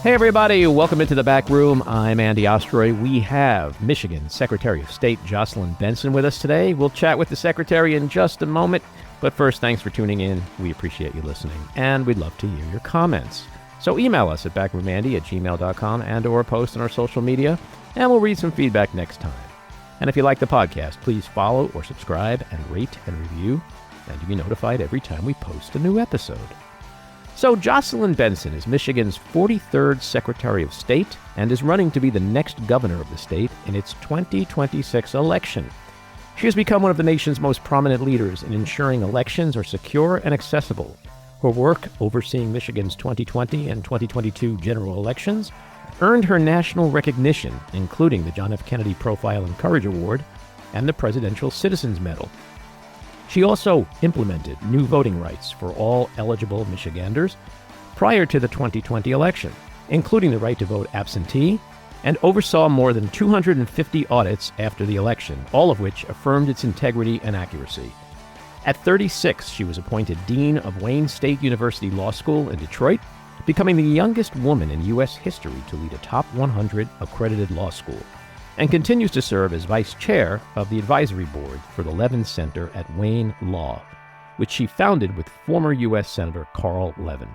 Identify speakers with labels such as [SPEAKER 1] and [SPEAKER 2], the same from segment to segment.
[SPEAKER 1] Hey everybody, welcome into the back room. I'm Andy Ostroy. We have Michigan Secretary of State Jocelyn Benson with us today. We'll chat with the Secretary in just a moment, but first, thanks for tuning in. We appreciate you listening, and we'd love to hear your comments. So email us at backroomandy@gmail.com and/or post on our social media, and we'll read some feedback next time. And if you like the podcast, please follow or subscribe and rate and review, and you'll be notified every time we post a new episode. So Jocelyn Benson is Michigan's 43rd Secretary of State and is running to be the next governor of the state in its 2026 election. She has become one of the nation's most prominent leaders in ensuring elections are secure and accessible. Her work overseeing Michigan's 2020 and 2022 general elections earned her national recognition, including the John F. Kennedy Profile and Courage Award and the Presidential Citizens Medal. She also implemented new voting rights for all eligible Michiganders prior to the 2020 election, including the right to vote absentee, and oversaw more than 250 audits after the election, all of which affirmed its integrity and accuracy. At 36, she was appointed Dean of Wayne State University Law School in Detroit, becoming the youngest woman in U.S. history to lead a top 100 accredited law school, and continues to serve as vice chair of the advisory board for the Levin Center at Wayne Law, which she founded with former U.S. Senator Carl Levin.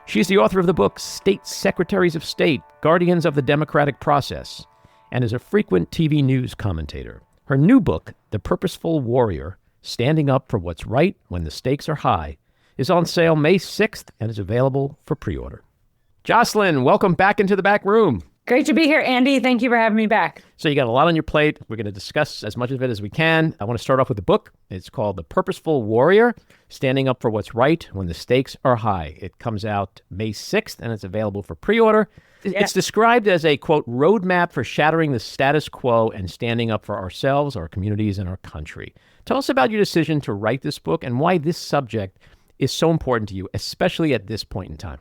[SPEAKER 1] She is the author of the book State Secretaries of State, Guardians of the Democratic Process, and is a frequent TV news commentator. Her new book, The Purposeful Warrior, Standing Up for What's Right When the Stakes Are High, is on sale May 6th and is available for pre-order. Jocelyn, welcome back into the back room.
[SPEAKER 2] Great to be here, Andy. Thank you for having me back.
[SPEAKER 1] So you got a lot on your plate. We're going to discuss as much of it as we can. I want to start off with the book. It's called The Purposeful Warrior, Standing Up for What's Right When the Stakes Are High. It comes out May 6th, and it's available for pre-order. Yeah. It's described as a, quote, roadmap for shattering the status quo and standing up for ourselves, our communities, and our country. Tell us about your decision to write this book and why this subject is so important to you, especially at this point in time.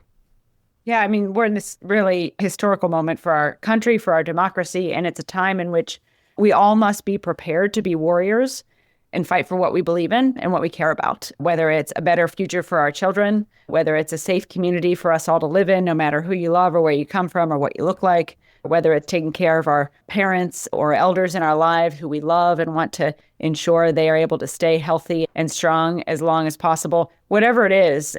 [SPEAKER 2] Yeah, I mean, we're in this really historical moment for our country, for our democracy, and it's a time in which we all must be prepared to be warriors and fight for what we believe in and what we care about, whether it's a better future for our children, whether it's a safe community for us all to live in, no matter who you love or where you come from or what you look like, whether it's taking care of our parents or elders in our lives who we love and want to ensure they are able to stay healthy and strong as long as possible. Whatever it is,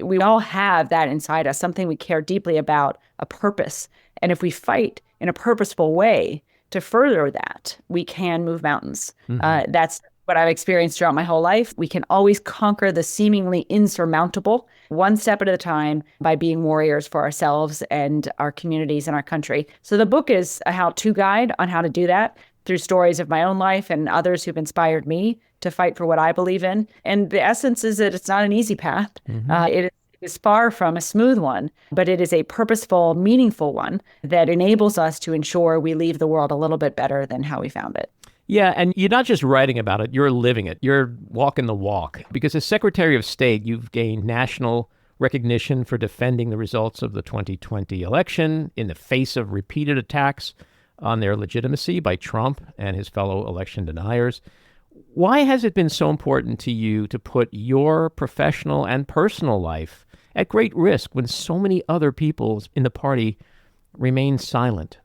[SPEAKER 2] we all have that inside us, something we care deeply about, a purpose. And if we fight in a purposeful way to further that, we can move mountains. That's what I've experienced throughout my whole life. We can always conquer the seemingly insurmountable one step at a time by being warriors for ourselves and our communities and our country. So the book is a how-to guide on how to do that through stories of my own life and others who've inspired me to fight for what I believe in. And the essence is that it's not an easy path. It is far from a smooth one, but it is a purposeful, meaningful one that enables us to ensure we leave the world a little bit better than how we found it.
[SPEAKER 1] Yeah, and you're not just writing about it, you're living it. You're walking the walk. Because as Secretary of State, you've gained national recognition for defending the results of the 2020 election in the face of repeated attacks on their legitimacy by Trump and his fellow election deniers. Why has it been so important to you to put your professional and personal life at great risk when so many other people in the party remain silent?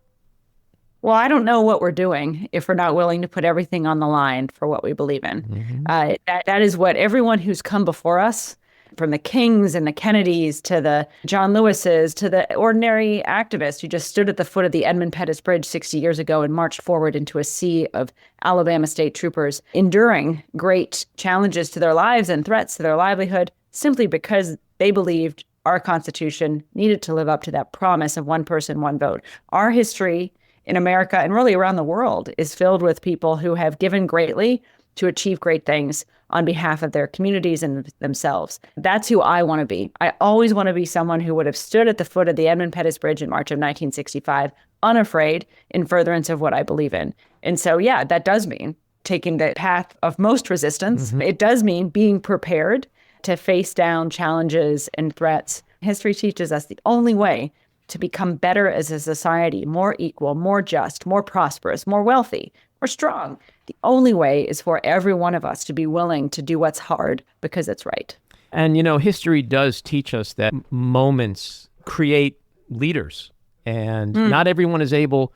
[SPEAKER 2] Well, I don't know what we're doing if we're not willing to put everything on the line for what we believe in. That is what everyone who's come before us, from the Kings and the Kennedys to the John Lewises to the ordinary activist who just stood at the foot of the Edmund Pettus Bridge 60 years ago and marched forward into a sea of Alabama state troopers, enduring great challenges to their lives and threats to their livelihood simply because they believed our Constitution needed to live up to that promise of one person, one vote. Our history in America and really around the world is filled with people who have given greatly to achieve great things on behalf of their communities and themselves. That's who I want to be. I always want to be someone who would have stood at the foot of the Edmund Pettus Bridge in March of 1965, unafraid, in furtherance of what I believe in. And so, yeah, that does mean taking the path of most resistance. It does mean being prepared to face down challenges and threats. History teaches us the only way to become better as a society, more equal, more just, more prosperous, more wealthy, more strong. The only way is for every one of us to be willing to do what's hard because it's right.
[SPEAKER 1] And, you know, history does teach us that moments create leaders, and not everyone is able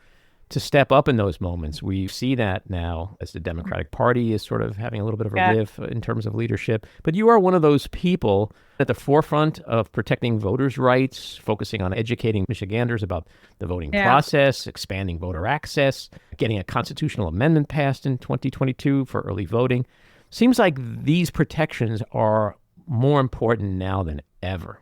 [SPEAKER 1] to step up in those moments. We see that now as the Democratic Party is sort of having a little bit of a riff in terms of leadership. But you are one of those people at the forefront of protecting voters' rights, focusing on educating Michiganders about the voting process, expanding voter access, getting a constitutional amendment passed in 2022 for early voting. Seems like these protections are more important now than ever.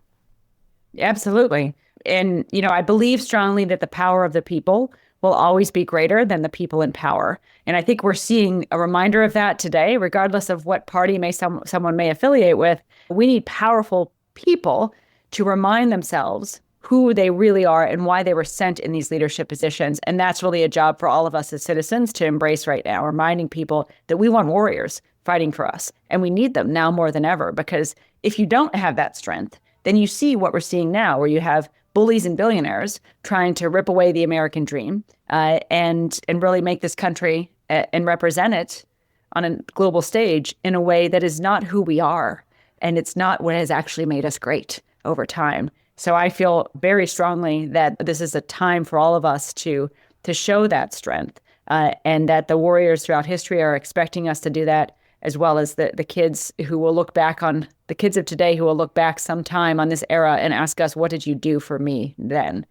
[SPEAKER 2] Absolutely. And, I believe strongly that the power of the people will always be greater than the people in power. And I think we're seeing a reminder of that today, regardless of what party someone may affiliate with. We need powerful people to remind themselves who they really are and why they were sent in these leadership positions. And that's really a job for all of us as citizens to embrace right now, reminding people that we want warriors fighting for us. And we need them now more than ever, because if you don't have that strength, then you see what we're seeing now, where you have bullies and billionaires trying to rip away the American dream and really make this country and represent it on a global stage in a way that is not who we are. And it's not what has actually made us great over time. So I feel very strongly that this is a time for all of us to show that strength and that the warriors throughout history are expecting us to do that, as well as the kids who will look back on the kids of today who will look back sometime on this era and ask us, what did you do for me then?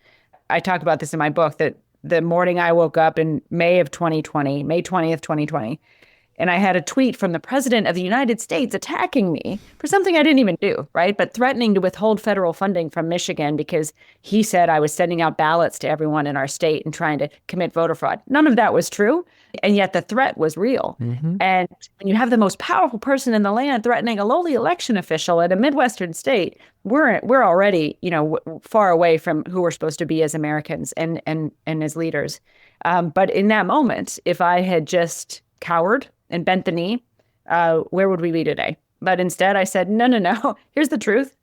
[SPEAKER 2] I talk about this in my book, that the morning I woke up in May 20th, 2020, and I had a tweet from the president of the United States attacking me for something I didn't even do, right? But threatening to withhold federal funding from Michigan because he said I was sending out ballots to everyone in our state and trying to commit voter fraud. None of that was true. And yet the threat was real. And when you have the most powerful person in the land threatening a lowly election official at a Midwestern state, we're already, far away from who we're supposed to be as Americans and as leaders. But in that moment, if I had just cowered and bent the knee, where would we be today? But instead I said, no, here's the truth.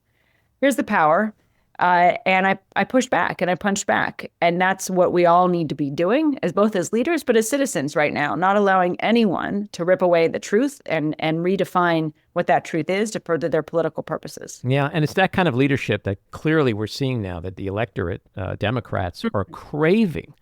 [SPEAKER 2] Here's the power. And I pushed back and I punched back. And that's what we all need to be doing, as both as leaders, but as citizens right now, not allowing anyone to rip away the truth and redefine what that truth is to further their political purposes.
[SPEAKER 1] Yeah, and it's that kind of leadership that clearly we're seeing now that the electorate, Democrats, are craving.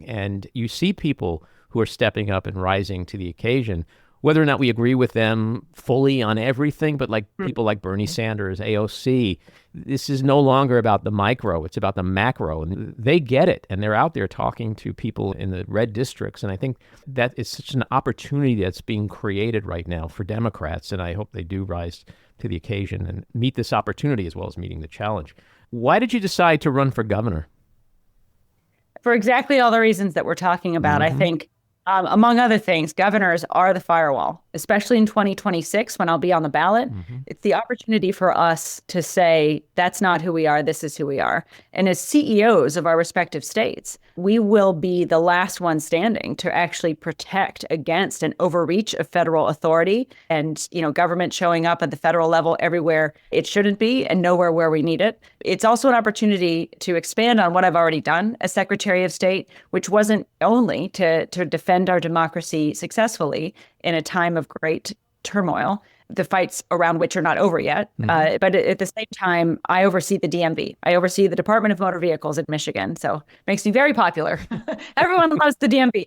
[SPEAKER 1] And you see people who are stepping up and rising to the occasion, whether or not we agree with them fully on everything, but like people like Bernie Sanders, AOC, this is no longer about the micro, it's about the macro. And they get it, and they're out there talking to people in the red districts. And I think that is such an opportunity that's being created right now for Democrats, and I hope they do rise to the occasion and meet this opportunity as well as meeting the challenge. Why did you decide to run for governor?
[SPEAKER 2] For exactly all the reasons that we're talking about. I think among other things, governors are the firewall, especially in 2026 when I'll be on the ballot. It's the opportunity for us to say, that's not who we are, this is who we are. And as CEOs of our respective states, we will be the last one standing to actually protect against an overreach of federal authority and, government showing up at the federal level everywhere it shouldn't be and nowhere where we need it. It's also an opportunity to expand on what I've already done as Secretary of State, which wasn't only to defend our democracy successfully in a time of great turmoil, the fights around which are not over yet. But at the same time, I oversee the DMV. I oversee the Department of Motor Vehicles in Michigan. So it makes me very popular. Everyone loves the DMV.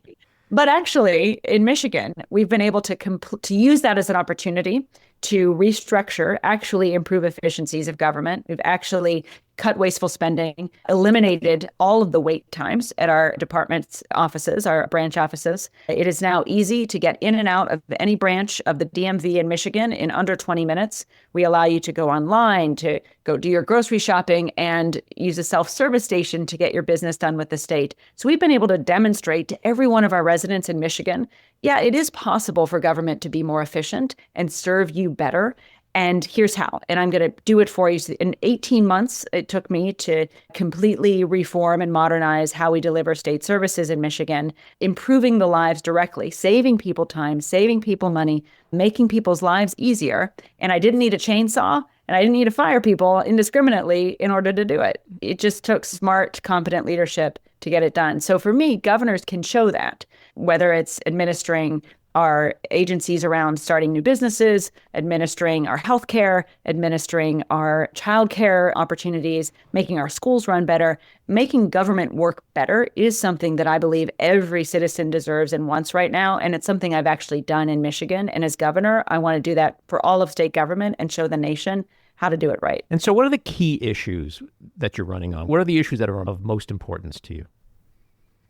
[SPEAKER 2] But actually, in Michigan, we've been able to use that as an opportunity to restructure, actually improve efficiencies of government. We've actually cut wasteful spending, eliminated all of the wait times at our department's offices, our branch offices. It is now easy to get in and out of any branch of the DMV in Michigan in under 20 minutes. We allow you to go online, to go do your grocery shopping, and use a self-service station to get your business done with the state. So we've been able to demonstrate to every one of our residents in Michigan, yeah, it is possible for government to be more efficient and serve you better. And here's how. And I'm going to do it for you. So in 18 months, it took me to completely reform and modernize how we deliver state services in Michigan, improving the lives directly, saving people time, saving people money, making people's lives easier. And I didn't need a chainsaw, and I didn't need to fire people indiscriminately in order to do it. It just took smart, competent leadership to get it done. So for me, governors can show that, whether it's administering our agencies around starting new businesses, administering our healthcare, administering our childcare opportunities, making our schools run better. Making government work better is something that I believe every citizen deserves and wants right now. And it's something I've actually done in Michigan. And as governor, I want to do that for all of state government and show the nation how to do it right.
[SPEAKER 1] And so what are the key issues that you're running on? What are the issues that are of most importance to you?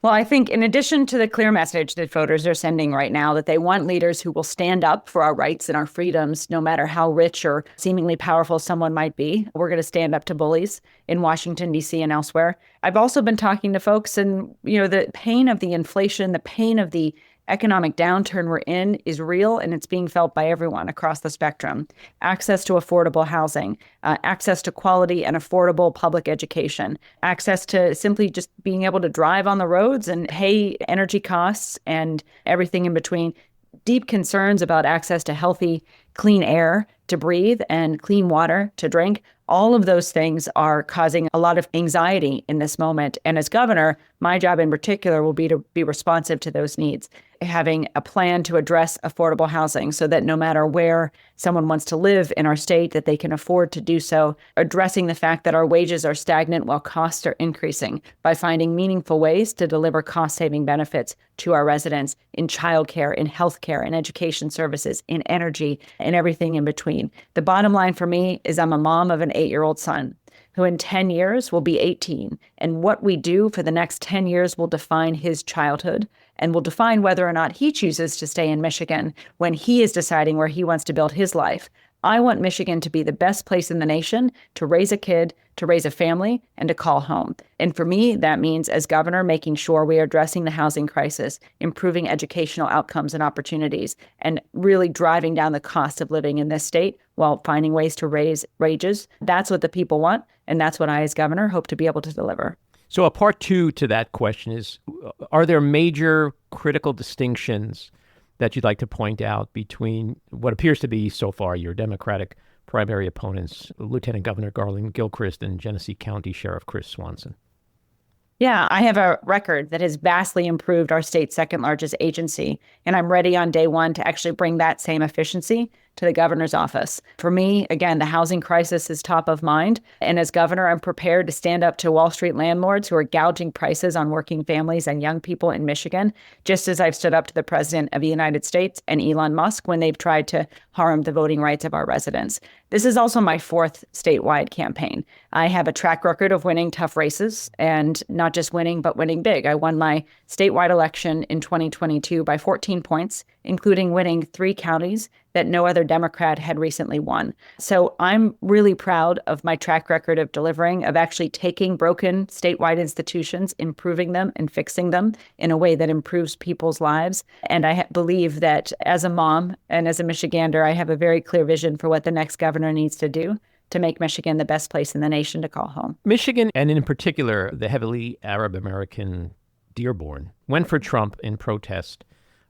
[SPEAKER 2] Well, I think in addition to the clear message that voters are sending right now, that they want leaders who will stand up for our rights and our freedoms, no matter how rich or seemingly powerful someone might be, we're going to stand up to bullies in Washington, D.C. and elsewhere. I've also been talking to folks, and the pain of the inflation, the pain of the economic downturn we're in is real, and it's being felt by everyone across the spectrum. Access to affordable housing, access to quality and affordable public education, access to simply just being able to drive on the roads and pay energy costs and everything in between. Deep concerns about access to healthy, clean air to breathe and clean water to drink. All of those things are causing a lot of anxiety in this moment. And as governor, my job in particular will be to be responsive to those needs, having a plan to address affordable housing so that no matter where someone wants to live in our state, that they can afford to do so, addressing the fact that our wages are stagnant while costs are increasing by finding meaningful ways to deliver cost-saving benefits to our residents in childcare, in healthcare, in education services, in energy, and everything in between. The bottom line for me is I'm a mom of an 8-year-old son who in 10 years will be 18. And what we do for the next 10 years will define his childhood and will define whether or not he chooses to stay in Michigan when he is deciding where he wants to build his life. I want Michigan to be the best place in the nation to raise a kid, to raise a family, and to call home. And for me, that means as governor, making sure we are addressing the housing crisis, improving educational outcomes and opportunities, and really driving down the cost of living in this state while finding ways to raise wages. That's what the people want, and that's what I, as governor, hope to be able to deliver.
[SPEAKER 1] So a part two to that question is, are there major critical distinctions that you'd like to point out between what appears to be so far your Democratic primary opponents, Lieutenant Governor Garland Gilchrist and Genesee County Sheriff Chris Swanson?
[SPEAKER 2] Yeah, I have a record that has vastly improved our state's second largest agency, and I'm ready on day one to actually bring that same efficiency to the governor's office. For me, again, the housing crisis is top of mind. And as governor, I'm prepared to stand up to Wall Street landlords who are gouging prices on working families and young people in Michigan, just as I've stood up to the president of the United States and Elon Musk when they've tried to harm the voting rights of our residents. This is also my fourth statewide campaign. I have a track record of winning tough races, and not just winning, but winning big. I won my statewide election in 2022 by 14 points, including winning 3 counties that no other Democrat had recently won. So I'm really proud of my track record of delivering, of actually taking broken statewide institutions, improving them and fixing them in a way that improves people's lives. And I believe that as a mom and as a Michigander, I have a very clear vision for what the next governor needs to do to make Michigan the best place in the nation to call home.
[SPEAKER 1] Michigan, and in particular, the heavily Arab-American Dearborn, went for Trump in protest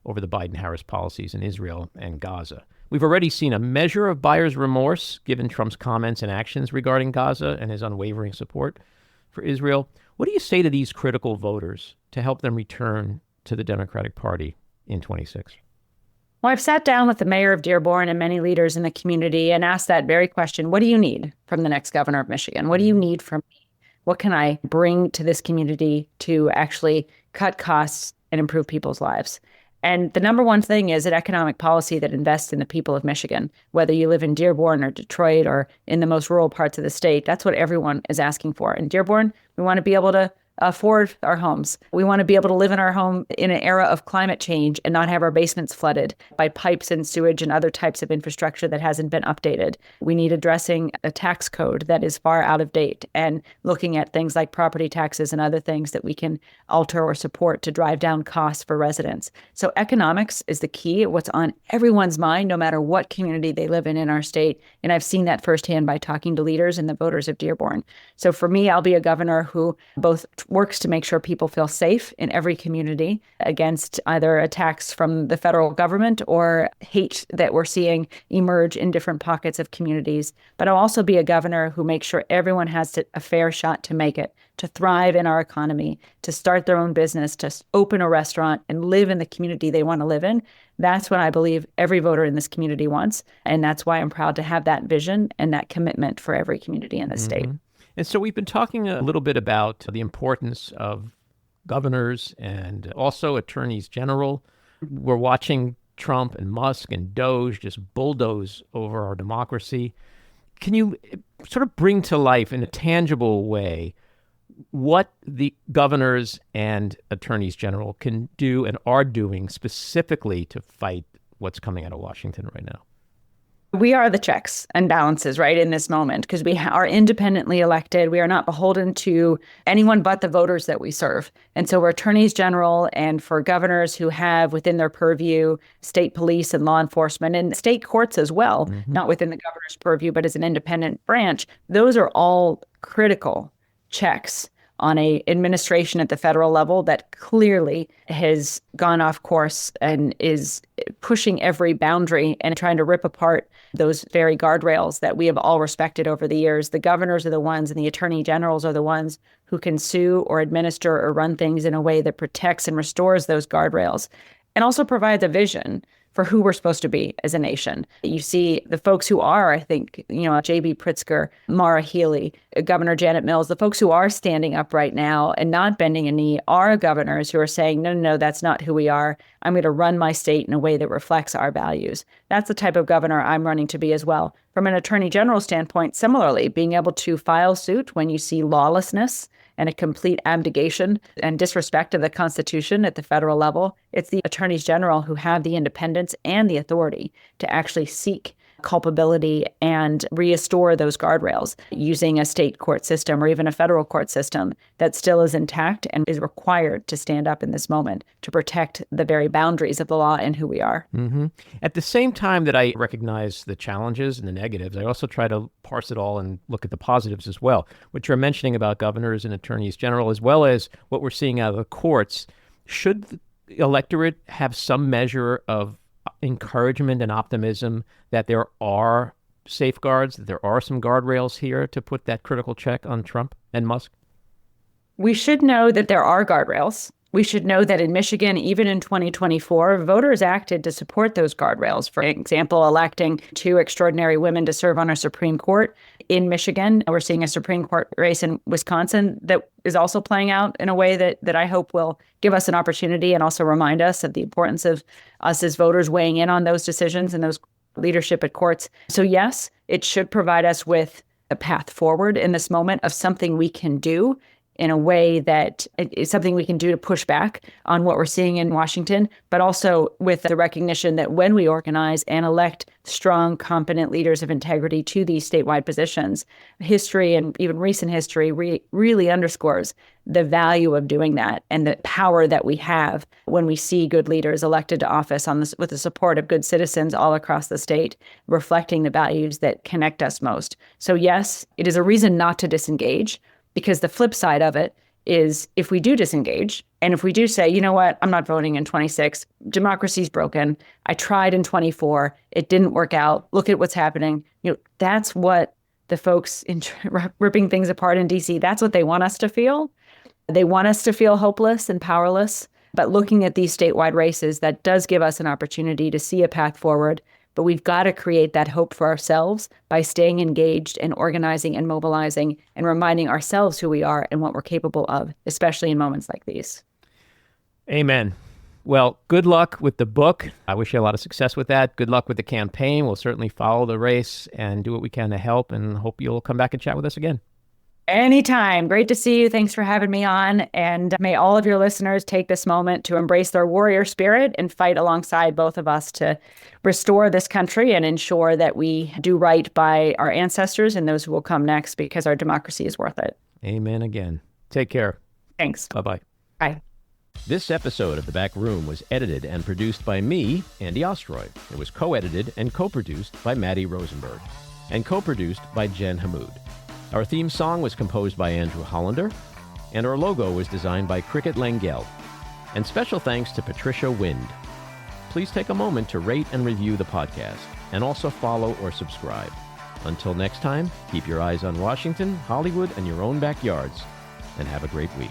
[SPEAKER 1] over the Biden-Harris policies in Israel and Gaza. We've already seen a measure of buyer's remorse given Trump's comments and actions regarding Gaza and his unwavering support for Israel. What do you say to these critical voters to help them return to the Democratic Party in 26?
[SPEAKER 2] Well, I've sat down with the mayor of Dearborn and many leaders in the community and asked that very question. What do you need from the next governor of Michigan? What do you need from me? What can I bring to this community to actually cut costs and improve people's lives? And the number one thing is an economic policy that invests in the people of Michigan, whether you live in Dearborn or Detroit or in the most rural parts of the state. That's what everyone is asking for. In Dearborn, we want to be able to afford our homes. We want to be able to live in our home in an era of climate change and not have our basements flooded by pipes and sewage and other types of infrastructure that hasn't been updated. We need addressing a tax code that is far out of date and looking at things like property taxes and other things that we can alter or support to drive down costs for residents. So economics is the key, what's on everyone's mind, no matter what community they live in our state. And I've seen that firsthand by talking to leaders and the voters of Dearborn. So for me, I'll be a governor who both works to make sure people feel safe in every community against either attacks from the federal government or hate that we're seeing emerge in different pockets of communities. But I'll also be a governor who makes sure everyone has a fair shot to make it, to thrive in our economy, to start their own business, to open a restaurant and live in the community they want to live in. That's what I believe every voter in this community wants. And that's why I'm proud to have that vision and that commitment for every community in the state.
[SPEAKER 1] And so we've been talking a little bit about the importance of governors and also attorneys general. We're watching Trump and Musk and Doge just bulldoze over our democracy. Can you sort of bring to life in a tangible way what the governors and attorneys general can do and are doing specifically to fight what's coming out of Washington right now?
[SPEAKER 2] We are the checks and balances, right, in this moment, because we are independently elected. We are not beholden to anyone but the voters that we serve. And so we're attorneys general, and for governors who have within their purview state police and law enforcement and state courts as well, not within the governor's purview, but as an independent branch, those are all critical checks on a administration at the federal level that clearly has gone off course and is pushing every boundary and trying to rip apart those very guardrails that we have all respected over the years. The governors are the ones and the attorney generals are the ones who can sue or administer or run things in a way that protects and restores those guardrails and also provides a vision for who we're supposed to be as a nation. You see the folks who are, I think, J.B. Pritzker, Maura Healey, Governor Janet Mills, the folks who are standing up right now and not bending a knee are governors who are saying, no, that's not who we are. I'm going to run my state in a way that reflects our values. That's the type of governor I'm running to be as well. From an attorney general standpoint, similarly, being able to file suit when you see lawlessness and a complete abdication and disrespect of the Constitution at the federal level, it's the attorneys general who have the independence and the authority to actually seek culpability and restore those guardrails using a state court system or even a federal court system that still is intact and is required to stand up in this moment to protect the very boundaries of the law and who we are.
[SPEAKER 1] At the same time that I recognize the challenges and the negatives, I also try to parse it all and look at the positives as well, which you're mentioning about governors and attorneys general, as well as what we're seeing out of the courts. Should the electorate have some measure of encouragement and optimism that there are safeguards, that there are some guardrails here to put that critical check on Trump and Musk?
[SPEAKER 2] We should know that there are guardrails. We should know that in Michigan, even in 2024, voters acted to support those guardrails. For example, electing 2 extraordinary women to serve on our Supreme Court. In Michigan, we're seeing a Supreme Court race in Wisconsin that is also playing out in a way that I hope will give us an opportunity and also remind us of the importance of us as voters weighing in on those decisions and those leadership at courts. So yes, it should provide us with a path forward in this moment of something we can do in a way that is something we can do to push back on what we're seeing in Washington, but also with the recognition that when we organize and elect strong, competent leaders of integrity to these statewide positions, history and even recent history really underscores the value of doing that and the power that we have when we see good leaders elected to office with the support of good citizens all across the state, reflecting the values that connect us most. So yes, it is a reason not to disengage, because the flip side of it is if we do disengage and if we do say, you know what, I'm not voting in 26, democracy's broken. I tried in 24, it didn't work out. Look at what's happening. That's what the folks ripping things apart in DC, that's what they want us to feel. They want us to feel hopeless and powerless. But looking at these statewide races, that does give us an opportunity to see a path forward. But we've got to create that hope for ourselves by staying engaged and organizing and mobilizing and reminding ourselves who we are and what we're capable of, especially in moments like these.
[SPEAKER 1] Amen. Well, good luck with the book. I wish you a lot of success with that. Good luck with the campaign. We'll certainly follow the race and do what we can to help, and hope you'll come back and chat with us again.
[SPEAKER 2] Anytime. Great to see you. Thanks for having me on. And may all of your listeners take this moment to embrace their warrior spirit and fight alongside both of us to restore this country and ensure that we do right by our ancestors and those who will come next, because our democracy is worth it.
[SPEAKER 1] Amen again. Take care.
[SPEAKER 2] Thanks.
[SPEAKER 1] Bye-bye.
[SPEAKER 2] Bye.
[SPEAKER 1] This episode of The Back Room was edited and produced by me, Andy Ostroy. It was co-edited and co-produced by Maddie Rosenberg and co-produced by Jen Hammoud. Our theme song was composed by Andrew Hollander, And our logo was designed by Cricket Langell. And special thanks to Patricia Wind. Please take a moment to rate and review the podcast, and also follow or subscribe. Until next time, keep your eyes on Washington, Hollywood, and your own backyards, and have a great week.